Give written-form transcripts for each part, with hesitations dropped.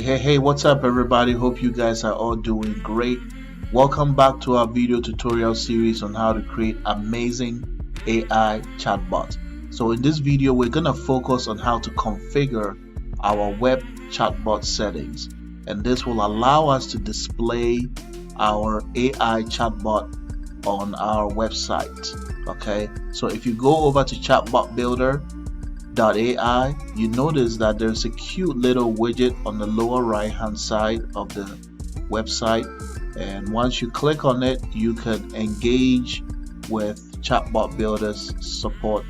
Hey, what's up, everybody? Hope you guys are all doing great. Welcome back to our video tutorial series on how to create amazing AI chatbot. So in this video, we're going to focus on how to configure our web chatbot settings. And this will allow us to display our AI chatbot on our website. Okay, so if you go over to chatbotbuilder.ai, you notice that there's a cute little widget on the lower right hand side of the website, and once you click on it, you can engage with Chatbot Builder's support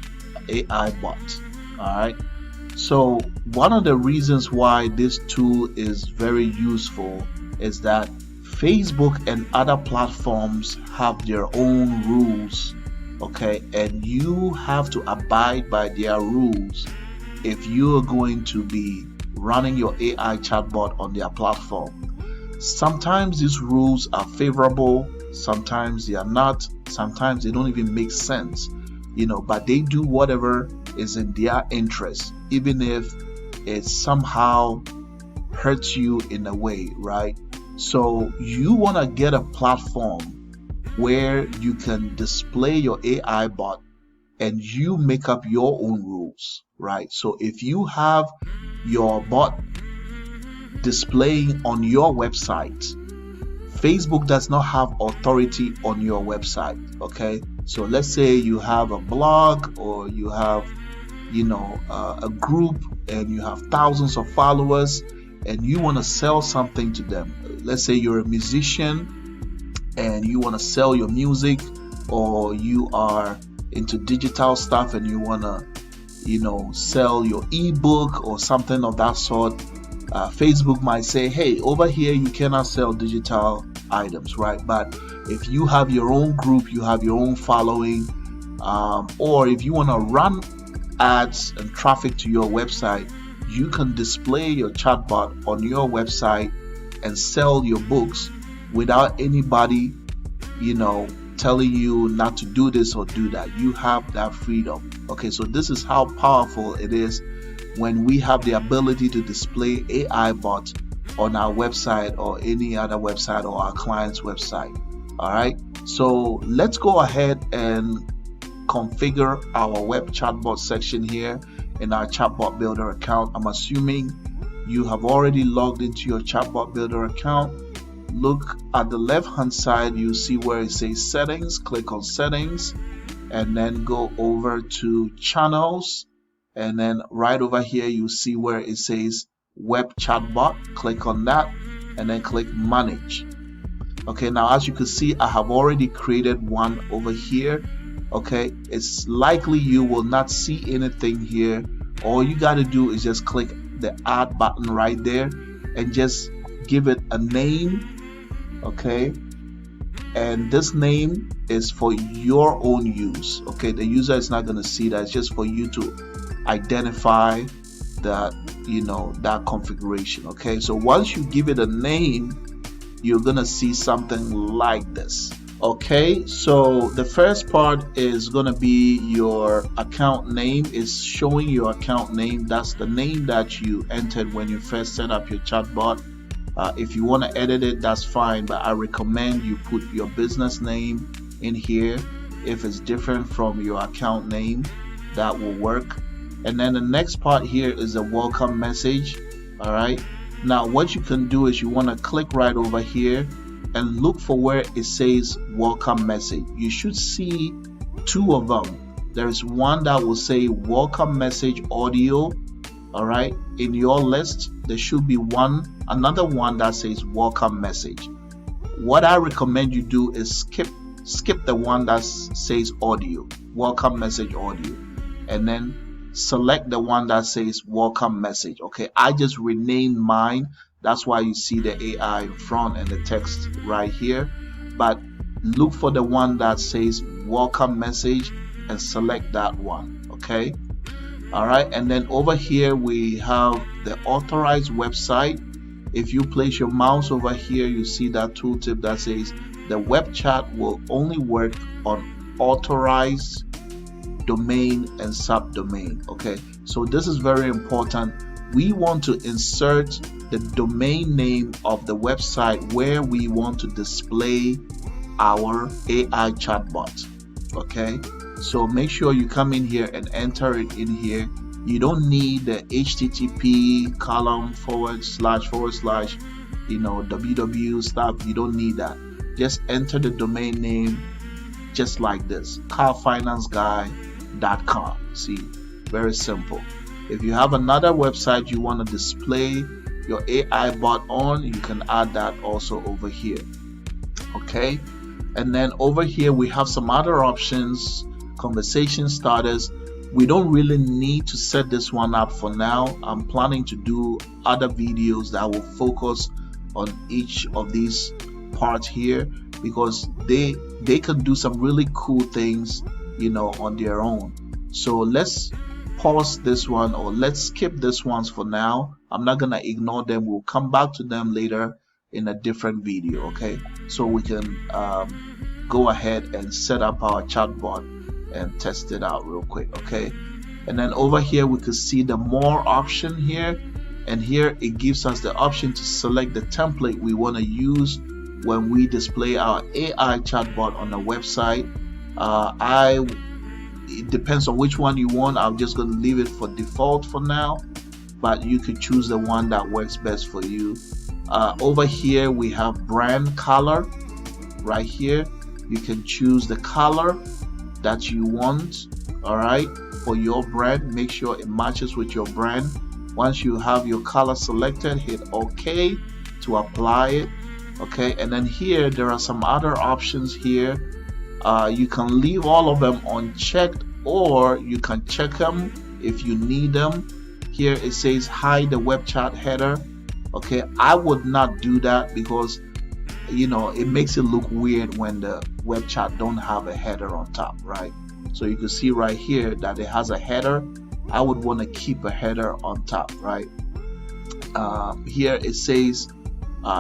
AI bot. Alright, so one of the reasons why this tool is very useful is that Facebook and other platforms have their own rules, okay, and you have to abide by their rules if you are going to be running your AI chatbot on their platform. Sometimes these rules are favorable, sometimes they are not, sometimes they don't even make sense, but they do whatever is in their interest, even if it somehow hurts you in a way, right? So you want to get a platform where you can display your AI bot and you make up your own rules, right? So if you have your bot displaying on your website, Facebook does not have authority on your website, okay? So let's say you have a blog, or you have a group and you have thousands of followers and you want to sell something to them. Let's say you're a musician and you want to sell your music, or you are into digital stuff and you want to sell your ebook or something of that sort. Facebook might say, hey, over here you cannot sell digital items, right? But if you have your own group, you have your own following, or if you want to run ads and traffic to your website, you can display your chatbot on your website and sell your books without anybody telling you not to do this or do that. You have that freedom. Okay, so this is how powerful it is when we have the ability to display AI bot on our website or any other website or our client's website. All right, so let's go ahead and configure our web chatbot section here in our Chatbot Builder account. I'm assuming you have already logged into your Chatbot Builder account. Look at the left hand side, you see where it says settings. Click on settings and then go over to channels, and then right over here you see where it says web chatbot. Click on that and then click manage. Okay, now as you can see, I have already created one over here. Okay, it's likely you will not see anything here. All you got to do is just click the add button right there and just give it a name. Okay, and this name is for your own use. Okay, the user is not going to see that. It's just for you to identify that that configuration. Okay, so once you give it a name, you're gonna see something like this. Okay, so the first part is gonna be your account name. Is showing your account name. That's the name that you entered when you first set up your chatbot. If you want to edit it, that's fine, but I recommend you put your business name in here. If it's different from your account name, that will work. And then the next part here is a welcome message. All right, now what you can do is you want to click right over here and look for where it says welcome message. You should see two of them. There's one that will say welcome message audio. All right, in your list there should be another one that says welcome message. What I recommend you do is skip the one that says audio, welcome message audio, and then select the one that says welcome message. Okay, I just renamed mine. That's why you see the AI in front and the text right here. But look for the one that says welcome message and select that one. Okay, all right, and then over here we have the authorized website. If you place your mouse over here, you see that tooltip that says the web chat will only work on authorized domain and subdomain. Okay, so this is very important. we want to insert the domain name of the website where we want to display our AI chatbot. Okay, so make sure you come in here and enter it in here. You don't need the HTTP column // www stuff. You don't need that. Just enter the domain name just like this, carfinanceguy.com. See, very simple. If you have another website you want to display your AI bot on, you can add that also over here. Okay, and then over here we have some other options, conversation starters. We don't really need to set this one up for now. I'm planning to do other videos that will focus on each of these parts here, because they can do some really cool things, on their own. So let's pause this one, or let's skip this ones for now. I'm not gonna ignore them. We'll come back to them later in a different video. Okay, so we can go ahead and set up our chatbot and test it out real quick. Okay, and then over here we can see the more option here, and here it gives us the option to select the template we want to use when we display our AI chatbot on the website. It depends on which one you want. I'm just going to leave it for default for now, but you could choose the one that works best for you. Over here we have brand color. Right here you can choose the color that you want, all right, for your brand. Make sure it matches with your brand. Once you have your color selected, hit OK to apply it. Okay, and then here there are some other options here. You can leave all of them unchecked, or you can check them if you need them. Here it says hide the web chat header. Okay, I would not do that because it makes it look weird when the web chat don't have a header on top, right? So you can see right here that it has a header. I would want to keep a header on top, right? Here it says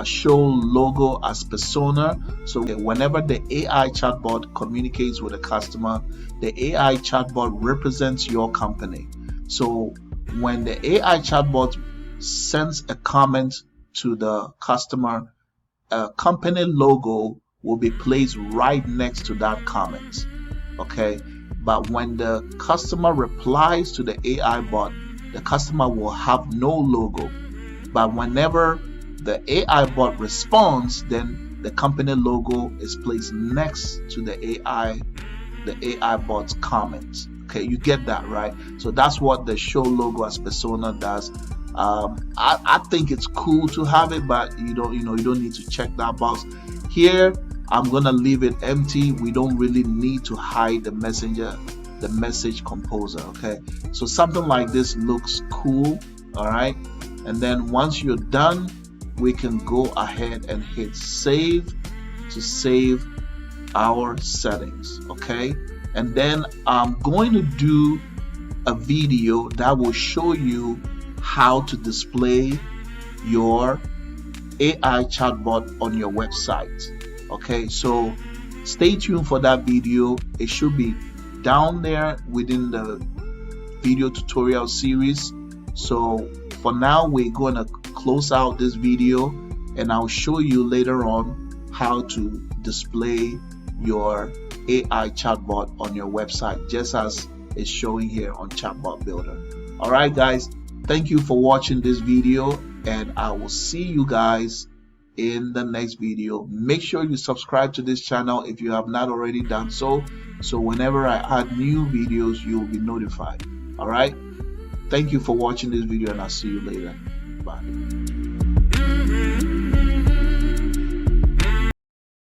show logo as persona. So whenever the AI chatbot communicates with a customer, the AI chatbot represents your company. So when the AI chatbot sends a comment to the customer, a company logo will be placed right next to that comment. Okay, but when the customer replies to the AI bot, the customer will have no logo. But whenever the AI bot responds, then the company logo is placed next to the AI bot's comment. Okay, you get that, right? So that's what the show logo as persona does. I think it's cool to have it, but you don't need to check that box. Here I'm gonna leave it empty. We don't really need to hide the message composer. Okay, so something like this looks cool. All right, and then once you're done, we can go ahead and hit save to save our settings. Okay, and then I'm going to do a video that will show you how to display your AI chatbot on your website. Okay, so stay tuned for that video. It should be down there within the video tutorial series. So for now, we're going to close out this video, and I'll show you later on how to display your AI chatbot on your website, just as it's showing here on Chatbot Builder. All right, guys, thank you for watching this video, and I will see you guys in the next video. Make sure you subscribe to this channel if you have not already done so, so whenever I add new videos, you will be notified. All right, thank you for watching this video, and I'll see you later. Bye.